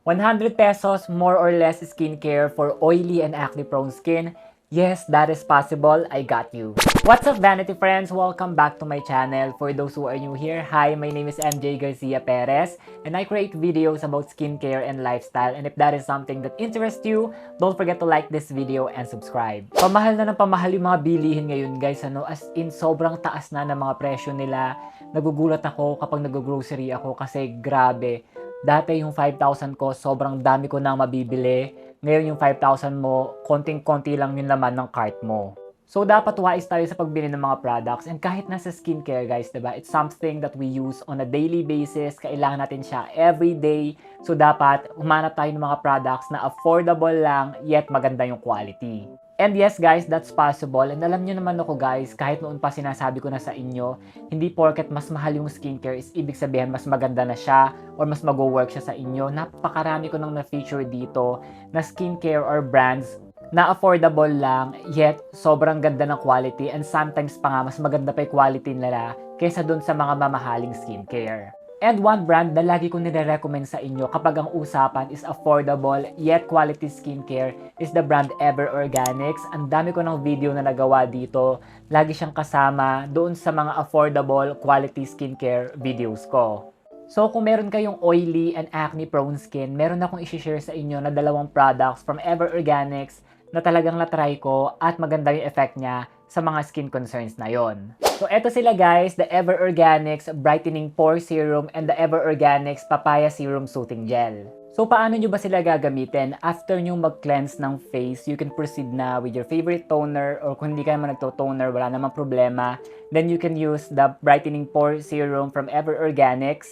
100 pesos more or less skincare for oily and acne-prone skin. Yes, that is possible. I got you. What's up, Vanity Friends? Welcome back to my channel. For those who are new here, hi, my name is MJ Garcia Perez, and I create videos about skincare and lifestyle. And if that is something that interests you, don't forget to like this video and subscribe. Pamahal na ng pamahal yung mga bilihin ngayon, guys. As in, sobrang taas na ng mga presyo nila. Nagugulat ako kapag nag-grocery ako kasi grabe. Dati yung 5,000 ko, sobrang dami ko nang mabibili. Ngayon yung 5,000 mo, konting-konti lang yung laman ng cart mo. So, dapat wise tayo sa pagbili ng mga products. And kahit nasa skincare, guys, diba? It's something that we use on a daily basis. Kailangan natin siya every day. So, dapat humanap tayo ng mga products na affordable lang, yet maganda yung quality. And yes, guys, that's possible. And alam nyo naman ako, guys, kahit noon pa sinasabi ko na sa inyo, hindi porket mas mahal yung skincare is ibig sabihin mas maganda na siya or mas mag-work siya sa inyo. Napakarami ko nang na-feature dito na skincare or brands na affordable lang, yet sobrang ganda ng quality, and sometimes pa nga mas maganda pa yung quality nila kaysa dun sa mga mamahaling skincare. And one brand na lagi ko nire-recommend sa inyo kapag ang usapan is affordable yet quality skincare is the brand Ever Organics. Ang dami ko ng video na nagawa dito. Lagi siyang kasama doon sa mga affordable quality skincare videos ko. So kung meron kayong oily and acne prone skin, meron akong i-share sa inyo na dalawang products from Ever Organics na talagang na-try ko at maganda yung effect niya sa mga skin concerns na yon. So eto sila, guys, the Ever Organics Brightening Pore Serum and the Ever Organics Papaya Serum Soothing Gel. So paano nyo ba sila gagamitin? After nyo mag-cleanse ng face, you can proceed na with your favorite toner, or kung hindi ka naman nagto-toner, wala namang problema. Then you can use the Brightening Pore Serum from Ever Organics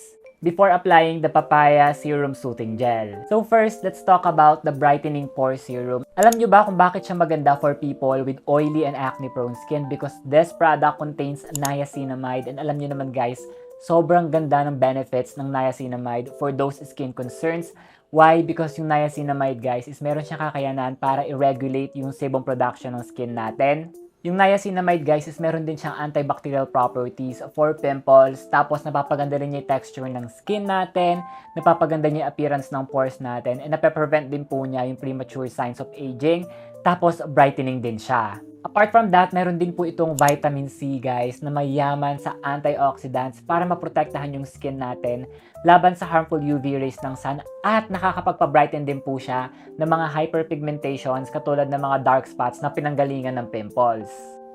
before applying the Papaya Serum Soothing Gel. So first, let's talk about the Brightening Pore Serum. Alam nyo ba kung bakit siya maganda for people with oily and acne-prone skin? Because this product contains niacinamide, and alam nyo naman, guys, sobrang ganda ng benefits ng niacinamide for those skin concerns. Why? Because yung niacinamide, guys, is meron siyang kakayanan para i-regulate yung sebum production ng skin natin. Yung niacinamide, guys, is meron din siyang antibacterial properties for pimples. Tapos napapaganda rin niya yung texture ng skin natin, napapaganda niya yung appearance ng pores natin, and nape-prevent din po niya yung premature signs of aging. Tapos brightening din siya. Apart from that, meron din po itong vitamin C, guys, na mayaman sa antioxidants para maprotektahan yung skin natin laban sa harmful UV rays ng sun, at nakakapagpa-brighten din po siya ng mga hyperpigmentations katulad ng mga dark spots na pinanggalingan ng pimples.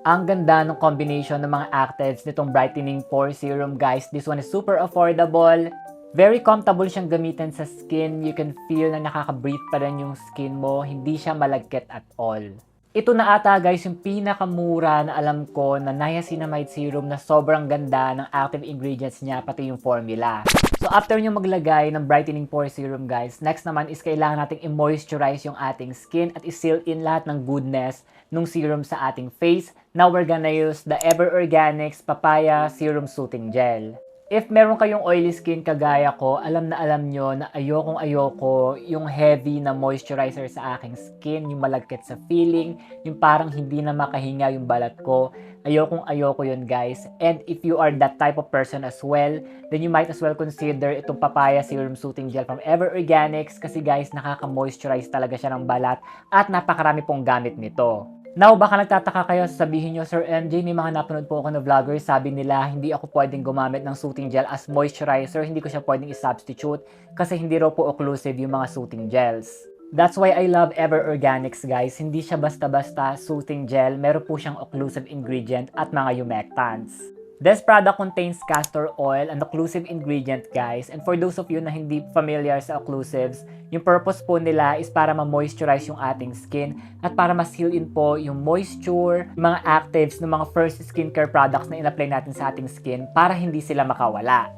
Ang ganda ng combination ng mga actives nitong Brightening Pore Serum, guys. This one is super affordable. Very comfortable siyang gamitin sa skin. You can feel na nakaka-breathe pa rin yung skin mo. Hindi siya malagkit at all. Ito na ata, guys, yung pinakamura na alam ko na niacinamide serum na sobrang ganda ng active ingredients niya, pati yung formula. So after nyo maglagay ng Brightening Pore Serum, guys, next naman is kailangan nating i-moisturize yung ating skin at i-seal in lahat ng goodness ng serum sa ating face. Now we're gonna use the Ever Organics Papaya Serum Soothing Gel. If meron kayong oily skin kagaya ko, alam nyo na ayoko yung heavy na moisturizer sa aking skin, yung malagkit sa feeling, yung parang hindi na makahinga yung balat ko. Ayoko yun, guys. And if you are that type of person as well, then you might as well consider itong Papaya Serum Soothing Gel from Ever Organics kasi, guys, nakaka-moisturize talaga siya ng balat at napakarami pong gamit nito. Now, baka nagtataka kayo, sasabihin nyo, Sir MJ, may mga napanood po ako na vloggers, sabi nila, hindi ako pwedeng gumamit ng soothing gel as moisturizer, hindi ko siya pwedeng i-substitute kasi hindi raw po occlusive yung mga soothing gels. That's why I love Ever Organics, guys. Hindi siya basta-basta soothing gel, meron po siyang occlusive ingredient at mga humectants. This product contains castor oil, an occlusive ingredient, guys. And for those of you na hindi familiar sa occlusives, yung purpose po nila is para ma-moisturize yung ating skin at para ma-seal in po yung moisture, yung mga actives ng mga first skincare products na in-apply natin sa ating skin para hindi sila makawala.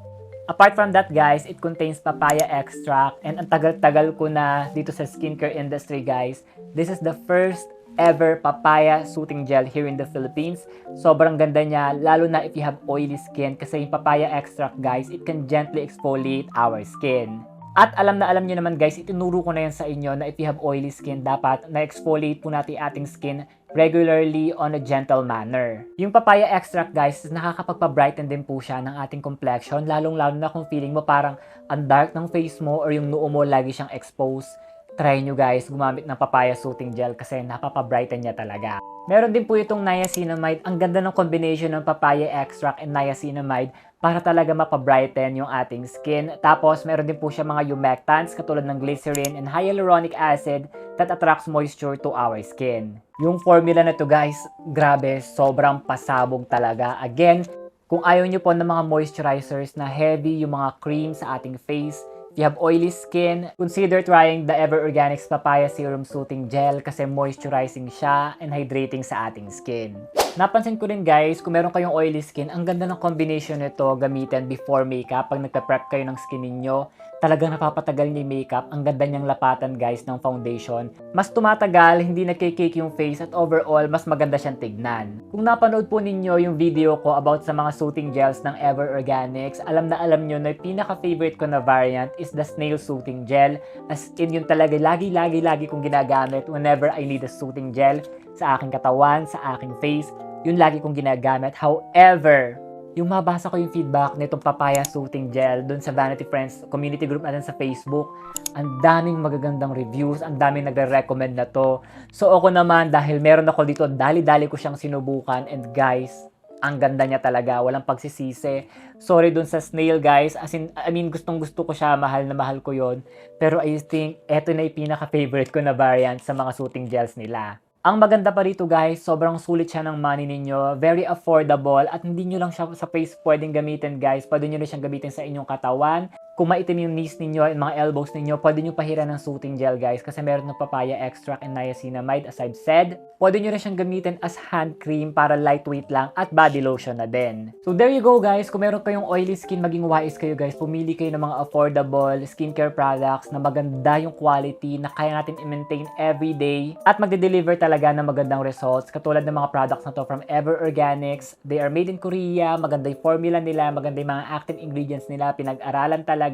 Apart from that, guys, it contains papaya extract, and ang tagal-tagal ko na dito sa skincare industry, guys. This is the first ever papaya soothing gel here in the Philippines. Sobrang ganda niya, lalo na if you have oily skin kasi yung papaya extract, guys, it can gently exfoliate our skin. At alam na alam nyo naman guys, itinuro ko na yan sa inyo na if you have oily skin, dapat na-exfoliate po natin ating skin regularly on a gentle manner. Yung papaya extract guys, nakakapagpa-brighten din po siya ng ating complexion, lalong-lalo na kung feeling mo parang ang dark ng face mo or yung noo mo lagi siyang exposed. Try nyo guys, gumamit ng papaya soothing gel kasi napapa-brighten niya talaga. Meron din po itong niacinamide. Ang ganda ng combination ng papaya extract and niacinamide para talaga mapabrighten yung ating skin. Tapos, meron din po siya mga humectants katulad ng glycerin and hyaluronic acid that attracts moisture to our skin. Yung formula na to guys, grabe, sobrang pasabog talaga. Again, kung ayaw nyo po ng mga moisturizers na heavy, yung mga cream sa ating face, if you have oily skin, consider trying the Ever Organics Papaya Serum Soothing Gel kasi moisturizing siya and hydrating sa ating skin. Napansin ko rin guys, kung meron kayong oily skin, ang ganda ng combination nito gamitin before makeup. Pag nagpa-prep kayo ng skin ninyo, talagang napapatagal niya yung makeup. Ang ganda niyang lapatan guys ng foundation. Mas tumatagal, hindi nagkikake yung face at overall, mas maganda siyang tignan. Kung napanood po ninyo yung video ko about sa mga soothing gels ng Ever Organics, alam na alam nyo na yung pinaka-favorite ko na variant is the Snail Soothing Gel. As in yun talaga, lagi kong ginagamit whenever I need a soothing gel sa aking katawan, sa aking face. Yun lagi kong ginagamit. However, yung mabasa ko yung feedback nitong Papaya Soothing Gel dun sa Vanity Friends community group natin sa Facebook, ang daming magagandang reviews, ang daming nagre-recommend na to. So ako naman, dahil meron ako dito, dali-dali ko siyang sinubukan and guys, ang ganda niya talaga, walang pagsisisi. Sorry dun sa Snail guys, I mean gustong-gusto ko siya, mahal na mahal ko yon. Pero I think eto na yung pinaka-favorite ko na variant sa mga soothing gels nila. Ang maganda pa rito guys, sobrang sulit siya ng money ninyo, very affordable at hindi nyo lang siya sa face pwedeng gamitin guys, pwede nyo rin siyang gamitin sa inyong katawan. Kung maitim yung knees ninyo and mga elbows ninyo, pwede nyo pahiran ng soothing gel guys kasi meron ng papaya extract and niacinamide as I've said. Pwede nyo rin siyang gamitin as hand cream para lightweight lang at body lotion na din. So there you go guys, kung meron kayong oily skin, maging wise kayo guys, pumili kayo ng mga affordable skincare products na maganda yung quality na kaya natin i-maintain everyday at magde-deliver talaga ng magandang results katulad ng mga products na to from Ever Organics. They are made in Korea, maganda yung formula nila, maganda yung mga active ingredients nila, pinag-aralan talaga.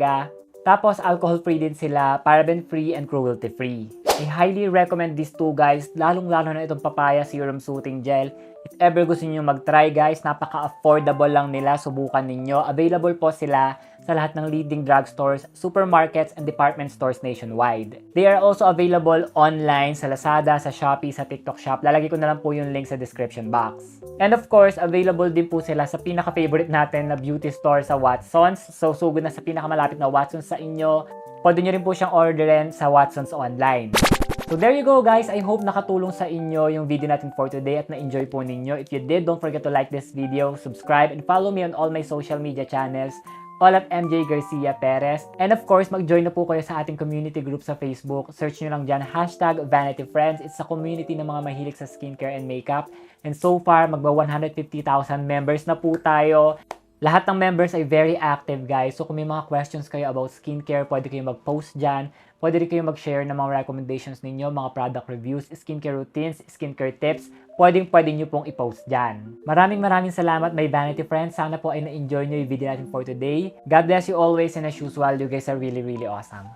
Tapos alcohol-free din sila, paraben-free and cruelty-free. I highly recommend these two guys, lalong-lalo na itong Papaya Serum Soothing Gel. If ever gusto niyo mag-try guys, napaka-affordable lang nila, subukan ninyo. Available po sila sa lahat ng leading drugstores, supermarkets, and department stores nationwide. They are also available online sa Lazada, sa Shopee, sa TikTok Shop. Lalagay ko na lang po yung link sa description box. And of course, available din po sila sa pinaka-favorite natin na beauty store sa Watsons. So sugod na sa pinakamalapit na Watsons sa inyo. Pwede nyo rin po siyang orderin sa Watsons online. So there you go guys, I hope nakatulong sa inyo yung video natin for today at na-enjoy po ninyo. If you did, don't forget to like this video, subscribe, and follow me on all my social media channels, all at MJ Garcia Perez. And of course, mag-join na po kayo sa ating community group sa Facebook. Search nyo lang dyan, #VanityFriends. It's a community ng mga mahilig sa skincare and makeup. And so far, magba 150,000 members na po tayo. Lahat ng members ay very active guys. So kung may mga questions kayo about skincare, pwede kayo mag-post dyan. Pwede rin kayo mag-share ng mga recommendations ninyo, mga product reviews, skincare routines, skincare tips. Pwede nyo pong i-post dyan. Maraming salamat my Vanity Friends. Sana po ay na-enjoy nyo yung video natin for today. God bless you always and as usual, you guys are really awesome.